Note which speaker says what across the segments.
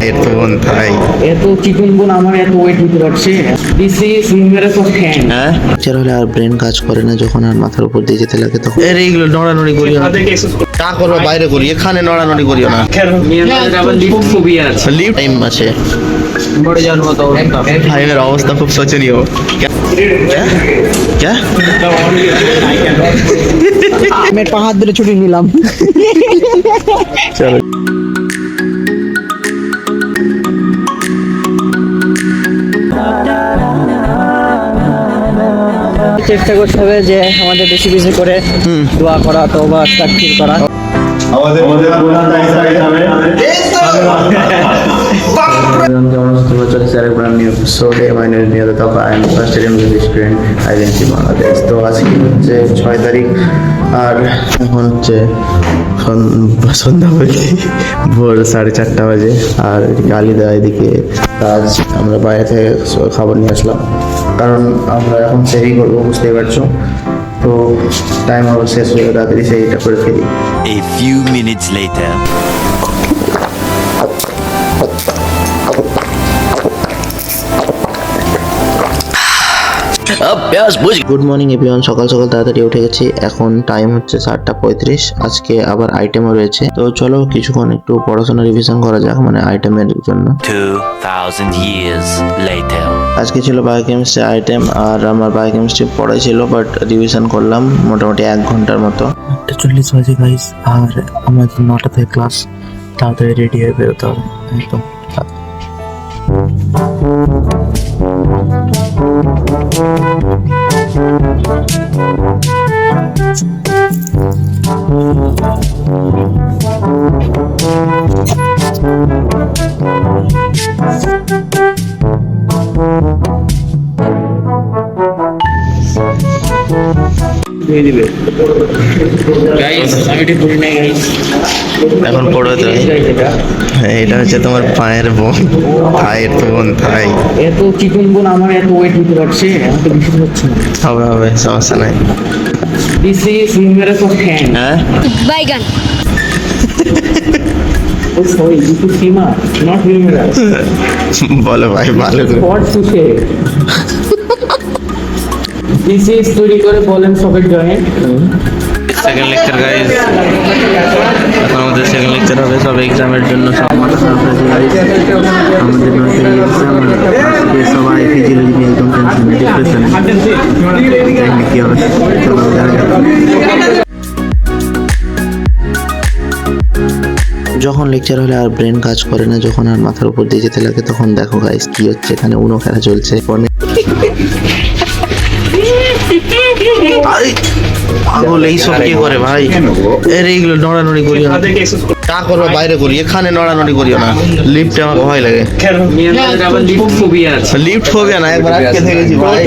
Speaker 1: এত বোন ভাই,
Speaker 2: এত চিকন বোন আমার এত ওয়েট নিতে পারছে। This is numerous of hand.
Speaker 1: হ্যাঁ
Speaker 3: লেকচার হলে আর ব্রেন কাজ করে না, যখন আর মাথার উপর দিয়ে যেতে লাগে তখন
Speaker 1: এর এইগুলো নড়ানড়ি করিও না, তা করবো বাইরে করি, এখানে নড়ানড়ি করিও না।
Speaker 2: আবার লিফট ফোবিয়া আছে।
Speaker 1: লিফট টাইম আছে
Speaker 2: পড়ে যাওয়ার মতো অবস্থা।
Speaker 1: ভাইয়ের অবস্থা খুব শোচনীয়। क्या
Speaker 2: আমি পা হাত ধরে ছুটি নিলাম।
Speaker 1: চলো
Speaker 2: চেষ্টা করতে হবে যে আমাদের বেশি বেশি করে দোয়া করা, তওবা তাকফির করা।
Speaker 3: তো আজকে হচ্ছে 6 তারিখ আর এখন হচ্ছে সন্ধ্যা বলছি ভোর 4:30 বাজে। আর আলিদা এদিকে কাজ, আমরা বাইরে থেকে খাবার নিয়ে আসলাম কারণ আমরা এখন সেরি করবো, বুঝতেই পারছো। তো টাইম আবার শেষ হয়ে তাড়াতাড়ি সেইটা করে ফেলি।
Speaker 4: A few minutes later.
Speaker 3: Good morning everyone, সকাল সকাল তাড়াতাড়ি উঠে গেছি। এখন টাইম হচ্ছে 7:35। আজকে আবার আইটেমও রয়েছে, তো চলো কিছুক্ষণ একটু পড়াশোনা রিভিশন করা যাক, মানে আইটেমের জন্য।
Speaker 4: 2000 years later.
Speaker 3: আজকে ছিল বায়োকেমিস্ট্রি আইটেম, আর আমার বায়োকেমিস্ট্রি পড়াই ছিল, বাট রিভিশন করলাম মোটামুটি 1 ঘন্টার মতো। 40 বাজে গাইস, আর আমাদের 9টা থেকে ক্লাস। তাড়াতাড়ি রেডি হয়ে বেরোতে হবে একদম। এখন পড়বে তো, এটা হচ্ছে তোমার পায়ের বোন, ভাইয়ের তো বোন ভাই।
Speaker 2: এত চিকন বোন আমার এত ওয়েট নিতে পারছে, আমার তো বিশ্বাস হচ্ছে না।
Speaker 3: হবে হবে, সমস্যা নাই।
Speaker 2: This is numerous of hand.
Speaker 3: হ্যাঁ
Speaker 5: বাইগান।
Speaker 2: ও sorry, this is femur not numerous.
Speaker 3: বলো ভাই, ভালো করে।
Speaker 2: What to say? This is তৈরি করে বলেন socket joint.
Speaker 1: Second lecture guys, এখন আমাদের সেকেন্ড লেকচার হবে। সব এক্সামের জন্য সব মাথা সারপ্রাইজ গাইস।
Speaker 3: আমাদের নতুন এক্সাম আজকে, সবাই ফিজিওলজি নিয়ে একদম টেনশন ডিপ্রেশনে। কি হবে, চলো দেখা যাক। যখন লেকচার হলে আর ব্রেন কাজ করে না, যখন আর মাথার উপর দিয়ে যেতে লাগে তখন দেখো গাইস কি হচ্ছে। এখানে উনো খেলা চলছে ফোনে।
Speaker 1: পাগল এইসব কি করে ভাই? এর এইগুলো নড়ানড়ি করিও না, তা করবো বাইরে করি, এখানে নড়ানড়ি করিও না। লিফটে আমাকে ভয় লাগে।
Speaker 2: আবার লিফট ফোবিয়া আছে।
Speaker 1: লিফট হবে না, একবার আটকে থেকেছি ভাই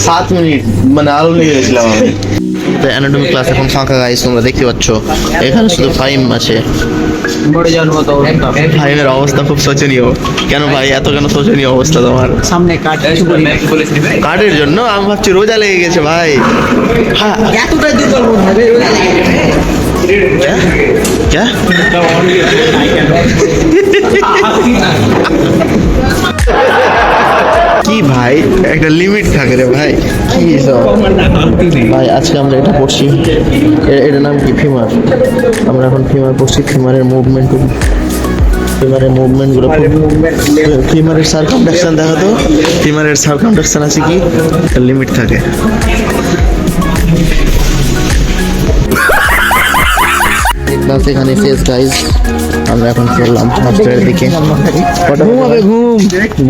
Speaker 1: 7 মিনিট, মানে আলো লেগে গেছিলাম আমি। অ্যানাটমি ক্লাস এখন ফাঁকা গাইস, তোমরা দেখতে পাচ্ছ। এখানে শুধু ফাইম আছে।
Speaker 2: পড়ে যাওয়ার মতো অবস্থা।
Speaker 1: ফাইমের অবস্থা খুব শোচনীয়। কেন ভাই, এত কেন শোচনীয় অবস্থা তোমার?
Speaker 2: সামনে কাট কিছু বলি না।
Speaker 1: কার্ডের জন্য আমি ভাবছি রোজা লেগে গেছে ভাই।
Speaker 2: হ্যাঁ, এতটা দুর্বল মনে হবে রোজা লেগে গেছে।
Speaker 1: क्या क्या কি ভাই, একটা লিমিট থাকে রে ভাই। কি সব ভাই, আজকে আমরা এটা পড়ছি, এটার নাম কি? ফিমার। আমরা এখন ফিমার পড়ছি। ফিমারের মুভমেন্টগুলো, ফিমারের সার্কামডাকশন দেখো তো। ফিমারের সার্কামডাকশন আছে কি, একটা লিমিট থাকে।
Speaker 3: ক্লাস এখানে শেষ গাইজ। আমরা এখন চললাম মাস্টারের দিকে।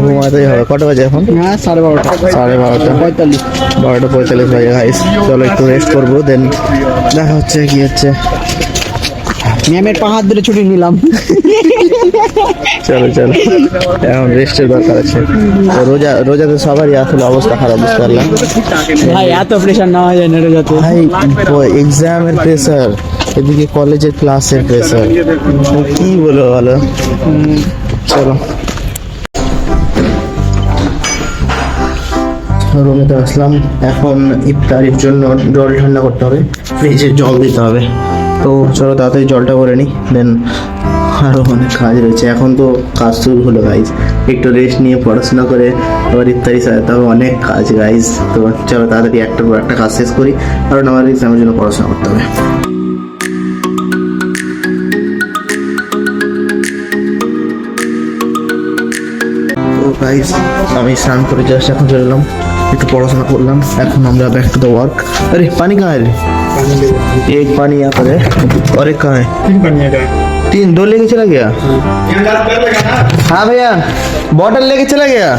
Speaker 3: ঘুমাতেই হবে। কটা বাজে এখন? 12:30। 12:45 বাজে গাইজ। চলো একটু রেস্ট করবো, দেন দেখা হচ্ছে কি হচ্ছে।
Speaker 2: ম্যামের পা হাত ধরে ছুটি নিলাম।
Speaker 3: চলো চলো, এখন রেস্টের দরকার আছে। রোজাতে সবারই আসলে অবস্থা খারাপ, বুঝতে পারলাম
Speaker 2: ভাই। এত প্রেশার নেওয়া যায় না রোজাতে
Speaker 3: ভাই। এক্সামের প্রেশার, এদিকে কলেজের ক্লাসের প্রেশার, কি বলো বলো। চলো রুমে তো আসলাম। এখন ইফতারির জন্য জল ঠান্ডা করতে হবে, ফ্রিজে জল দিতে হবে। তো চলো তাড়াতাড়ি জলটা করে নিই, দেন আরও অনেক কাজ রয়েছে। এখন তো কাজ শুরু হলো গাইজ, একটু রেস্ট নিয়ে পড়াশোনা করে আবার ইত্যাদি সাজাতে হবে, অনেক কাজ গাইজ। তো চলো তাড়াতাড়ি একটার পর একটা কাজ শেষ করি, কারণ আমার এক্সামের জন্য পড়াশোনা করতে হবে। তো গাইজ আমি স্নান করে জাস্ট এখন চলে এলাম, একটু পড়াশোনা করলাম। এখন আমরা ব্যাক टू द वर्क। अरे पानी कहाँ है? एक पानी यहाँ पर है और एक कहाँ है? तीन, दो लेके चला गया। हाँ भैया, बॉटल लेके चला गया,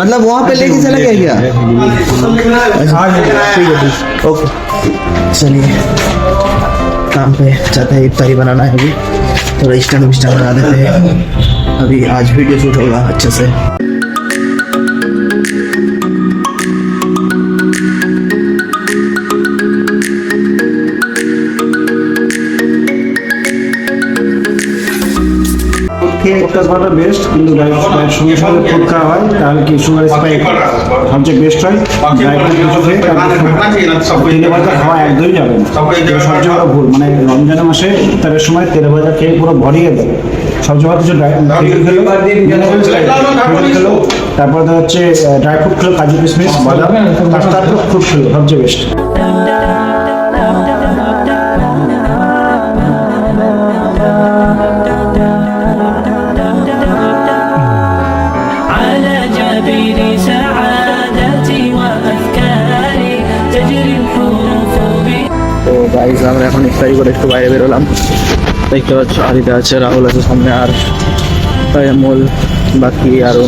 Speaker 3: मतलब वहाँ पे लेके चला गया क्या? ठीक है, ओके चलिए काम पे जाते हैं। इफ्तारी बनाना है अभी, थोड़ा स्टैंड बना देते हैं, अभी आज वीडियो शूट होगा अच्छे से।
Speaker 5: ওটা খাওয়াটা বেস্ট, কিন্তু ডায়েট সঙ্গে সঙ্গে ফুড খাওয়া হয় তাহলে কি সুগার স্পাইক সবচেয়ে বেস্ট হয়। ডায়েট কিছু খেয়ে তেলে ভাজা খাওয়া একদমই যাবে না, এটা সবচেয়ে বড় ভুল। মানে রমজান মাসে ইফতারের সময় তেলে ভাজা খেয়ে পুরো ভরিয়ে দেয়। সবচেয়ে বড় কিছু খেলো, তারপর হচ্ছে ড্রাই ফ্রুট খেলো, কাজু কিশমিশ বাদাম, তারপর ফ্রুট খেলো, সবচেয়ে বেস্ট।
Speaker 1: তো গাইজ আমরা এখন ইফতারি করে একটু বাইরে বেরোলাম। দেখতে পাচ্ছ আরিদা আছে, রাহুল আছে সামনে, আর মূল বাকি আরও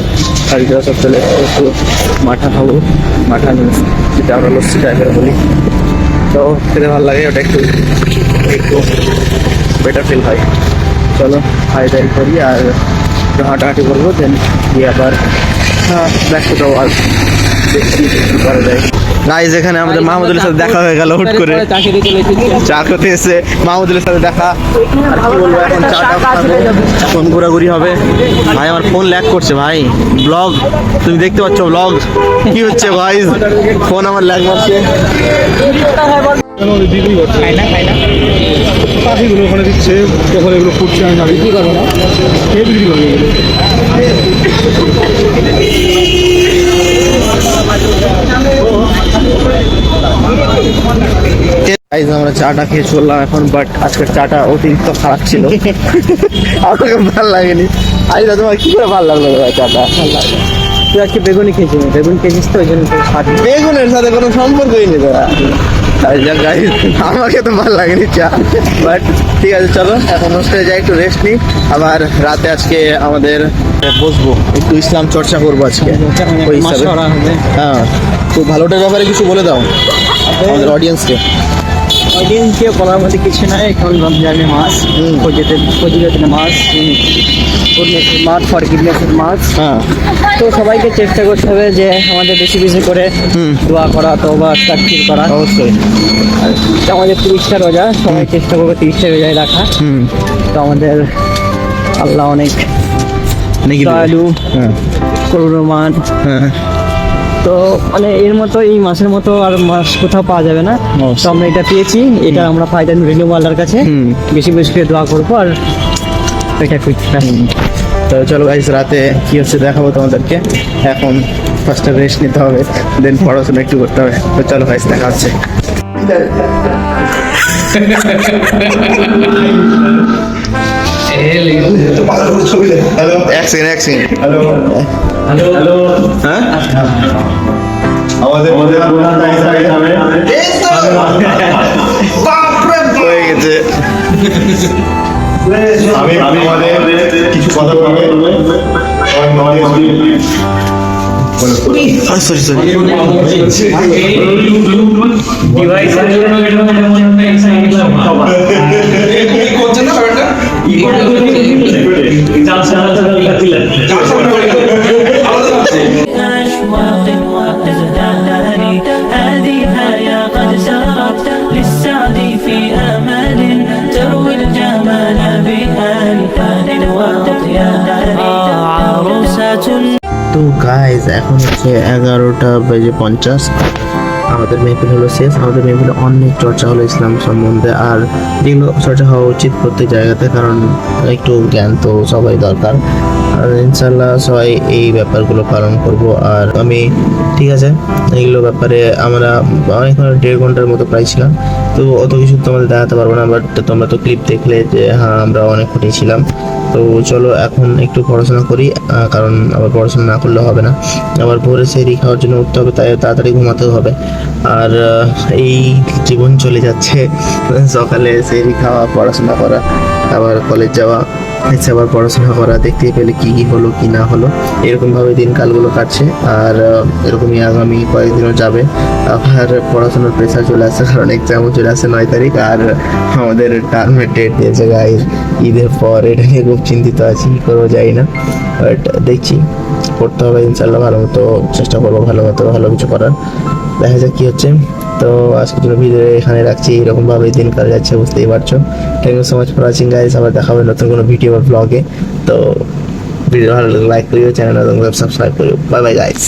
Speaker 1: আরিদা সব চলে এসেছে। একটু মাঠা খাবো, মাঠা যেটা আমরা লস্যি টাইপের বলি, তো খেতে ভালো লাগে, ওটা একটু একটু বেটার ফিল হয়। চলো খাই দাই করি আর একটু হাঁটাহাঁটি করবো, দেন গিয়ে আবার ব্যাক টু দ্য ওয়ার্ক দেখছি কি করা যায়। গাইজ এখানে আমাদের মাহমুদুলের সাথে দেখা হয়ে গেল হুট করে, চা খেতে এসে মাহমুদুলের সাথে দেখা। আর কি বলবো, এখন চাটা খাবো, এখন ঘোরাঘুরি হবে। ভাই আমার ফোন ল্যাগ করছে ভাই, ব্লগ তুমি দেখতে পাচ্ছ, ব্লগ কি হচ্ছে ভাই, ফোন আমার ল্যাগ মারছে।
Speaker 5: পাখিগুলো ওখানে দিচ্ছে, যখন এগুলো ফুটছে আমি বিক্রি করবো না, কে বিক্রি করবো এগুলো?
Speaker 1: গাইজ আমরা চাটা খেয়ে চললাম এখন, বাট আজকের চাটা অতিরিক্ত খারাপ ছিল, আমাকে ভালো লাগেনি। আইদা তোমার কি করে ভালো লাগলো চাটা?
Speaker 2: তুই আজকে বেগুনি খেয়েছিস, বেগুন খেয়েছিস তো ওই জন্য
Speaker 1: বেগুনের সাথে কোনো সম্পর্কই নেই দাদা। আমাকে তো ভালো লাগেনি চা, বাট ঠিক আছে চলো এখন হোস্টেলে যাই, একটু রেস্ট নিই, আবার রাতে আজকে আমাদের বসবো, একটু ইসলাম চর্চা করবো আজকে ওই হিসাবে। হ্যাঁ, তো ভালোটার ব্যাপারে কিছু বলে দাও আমাদের অডিয়েন্সকে।
Speaker 2: অডিয়েন্সকে বলার মধ্যে কিছু নাই, এখন রমজানের মাস, ফজিলতের মাস, মাস ফরগিভনেসের মাস।
Speaker 1: হ্যাঁ,
Speaker 2: তো সবাইকে চেষ্টা করতে হবে যে আমাদের বেশি বেশি করে দোয়া করা, তওবা ইস্তিগফার করা।
Speaker 1: অবশ্যই
Speaker 2: আর আমাদের 30টা রোজা, সবাই চেষ্টা করবে 30টা রোজায় রাখা। তো আমাদের আল্লাহ অনেক দয়ালু, করুণাময়। তো মানে এর মতো এই মাসের মতো আর মাস কোথাও পাওয়া যাবে না। তো আমরা এটা পেয়েছি, এটা আমরা ফায়দা নিয়ে নেবো আল্লাহর কাছে, বেশি বেশি করে দোয়া করবো। আর এটা
Speaker 1: তো চলো গাইস, রাতে কি হচ্ছে দেখাবো তোমাদেরকে। এখন ফার্স্টে রেস্ট নিতে হবে, দেন পড়াশোনা একটু করতে হবে। তো চলো গাইস, দেখা হচ্ছে। এক সেকেন্ড হ্যাঁ, হয়ে গেছে।
Speaker 5: আমি কিছু কথা বলবো।
Speaker 1: সরি তো গাইজ এখন হচ্ছে 11:50,
Speaker 3: আমাদের মেহফিল হলো শেষ। আমাদের মেহফিলে অনেক চর্চা হলো ইসলাম সম্বন্ধে, আর যেগুলো চর্চা হওয়া উচিত প্রত্যেক জায়গাতে, কারণ একটু জ্ঞান তো সবাই দরকার। আর ইনশাল্লাহ সবাই এই ব্যাপারগুলো পালন করব। আর আমি ঠিক আছে, এইগুলো ব্যাপারে আমরা অনেকক্ষণ 1.5 ঘন্টার মতো প্রায় ছিলাম, তো অত কিছু তোমাদের দেখাতে পারবো না, বাট তোমরা তো ক্লিপ দেখলে যে হ্যাঁ আমরা অনেকক্ষণই ছিলাম। তো চলো এখন একটু পড়াশোনা করি, কারণ আবার পড়াশোনা না করলে হবে না, আবার ভোরে সেরি খাওয়ার জন্য উঠতে হবে, তাই তাড়াতাড়ি ঘুমাতেও হবে। আর এই জীবন চলে যাচ্ছে, সকালে সেরি খাওয়া, পড়াশোনা করা, আবার কলেজ যাওয়া, ইচ্ছে আবার পড়াশোনা করা, দেখতে পেলে কি কি হলো কি না হলো, এরকমভাবে দিনকালগুলো কাটছে। আর এরকমই আগামী কয়েকদিনও যাবে। আবার পড়াশোনার প্রেশার চলে আসছে, কারণ এক্সামও চলে আসছে 9 তারিখ, আর আমাদের টার্মের ডেট দিয়েছে গাইজ ঈদের পর। এটা নিয়ে খুব চিন্তিত আছি, কী করবো যাই না, বাট দেখছি করতে হবে ইনশাল্লাহ, ভালো মতো চেষ্টা করবো, ভালো মতো ভালো কিছু করার, দেখা যাক কী হচ্ছে। তো আজকের জন্য ভিডিও এখানে রাখছি, এরকমভাবে দিন কাটে যাচ্ছে, বুঝতেই পারছো। Thank you so much for watching guys, আবার দেখা হবে নতুন কোনো ভিডিও বা ব্লগে। তো ভিডিও ভালো লাগলে লাইক করিও, চ্যানেল সাবস্ক্রাইব করিও। Bye bye guys.